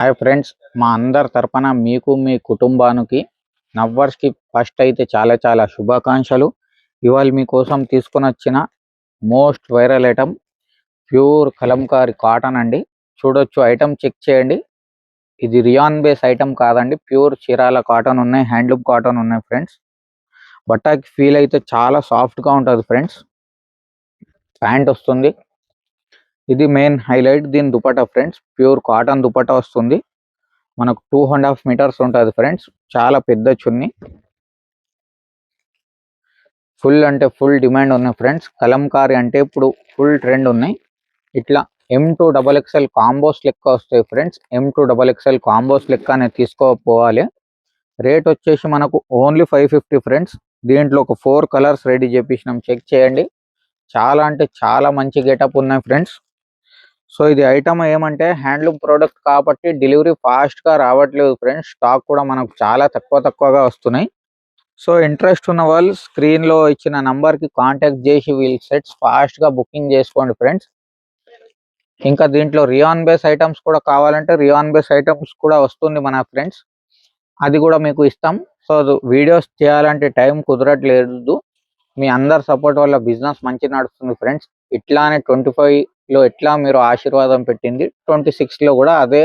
Hi friends, మా అందరి తరపున మీకు మీ కుటుంబానికి నవ్వర్స్కి ఫస్ట్ అయితే చాలా చాలా శుభాకాంక్షలు. ఇవాళ మీకోసం తీసుకొని వచ్చిన most viral item pure Kalamkari cotton అండి. చూడొచ్చు, ఐటమ్ చెక్ చేయండి. ఇది రియాన్ బేస్ ఐటమ్ కాదండి, ప్యూర్ చీరాల కాటన్ ఉన్నాయి, హ్యాండ్లూమ్ కాటన్ ఉన్నాయి ఫ్రెండ్స్. బట్టాకి ఫీల్ అయితే చాలా సాఫ్ట్గా ఉంటుంది ఫ్రెండ్స్. ప్యాంట్ వస్తుంది, ఇది మెయిన్ హైలైట్. దీని dupatta friends pure cotton dupatta వస్తుంది. మనకు 2.5 మీటర్స్ ఉంటుంది ఫ్రెండ్స్. చాలా పెద్ద చున్ని, ఫుల్ అంటే ఫుల్ డిమాండ్ ఉన్నాయి ఫ్రెండ్స్. కలంకారీ అంటే ఇప్పుడు ఫుల్ ట్రెండ్ ఉన్నాయి. ఇట్లా M2XXL కాంబోస్ లెక్క వస్తాయి ఫ్రెండ్స్. M2XXL కాంబోస్ లెక్క అనేది తీసుకోపోవాలి. రేట్ వచ్చేసి మనకు ఓన్లీ 550 ఫ్రెండ్స్. దీంట్లో ఒక 4 కలర్స్ రెడీ చేపించినాం, చెక్ చేయండి. చాలా అంటే చాలా మంచి గెటప్ ఉన్నాయి ఫ్రెండ్స్. సో ఇది ఐటమ్ ఏమంటే హ్యాండ్లూమ్ ప్రోడక్ట్ కాబట్టి డెలివరీ ఫాస్ట్గా రావట్లేదు ఫ్రెండ్స్. స్టాక్ కూడా మనకు చాలా తక్కువగా వస్తున్నాయి. సో ఇంట్రెస్ట్ ఉన్న వాళ్ళు స్క్రీన్లో ఇచ్చిన నంబర్కి కాంటాక్ట్ చేసి వీల్ సెట్స్ ఫాస్ట్గా బుకింగ్ చేసుకోండి ఫ్రెండ్స్. ఇంకా దీంట్లో రియాన్ బేస్ ఐటమ్స్ కూడా కావాలంటే రియాన్ బేస్ ఐటమ్స్ కూడా వస్తుంది మన ఫ్రెండ్స్, అది కూడా మీకు ఇస్తాం. సో వీడియోస్ చేయాలంటే టైం కుదరట్లేదు. మీ అందరి సపోర్ట్ వల్ల బిజినెస్ మంచి నడుస్తుంది ఫ్రెండ్స్. ఇట్లానే 25లో ఎట్లా మీరు ఆశీర్వాదం పెట్టింది, 26లో కూడా అదే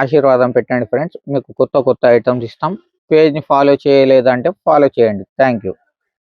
ఆశీర్వాదం పెట్టండి ఫ్రెండ్స్. మీకు కొత్త ఐటమ్స్ ఇస్తాం. పేజ్ని ఫాలో చేయలేదంటే ఫాలో చేయండి. Thank you.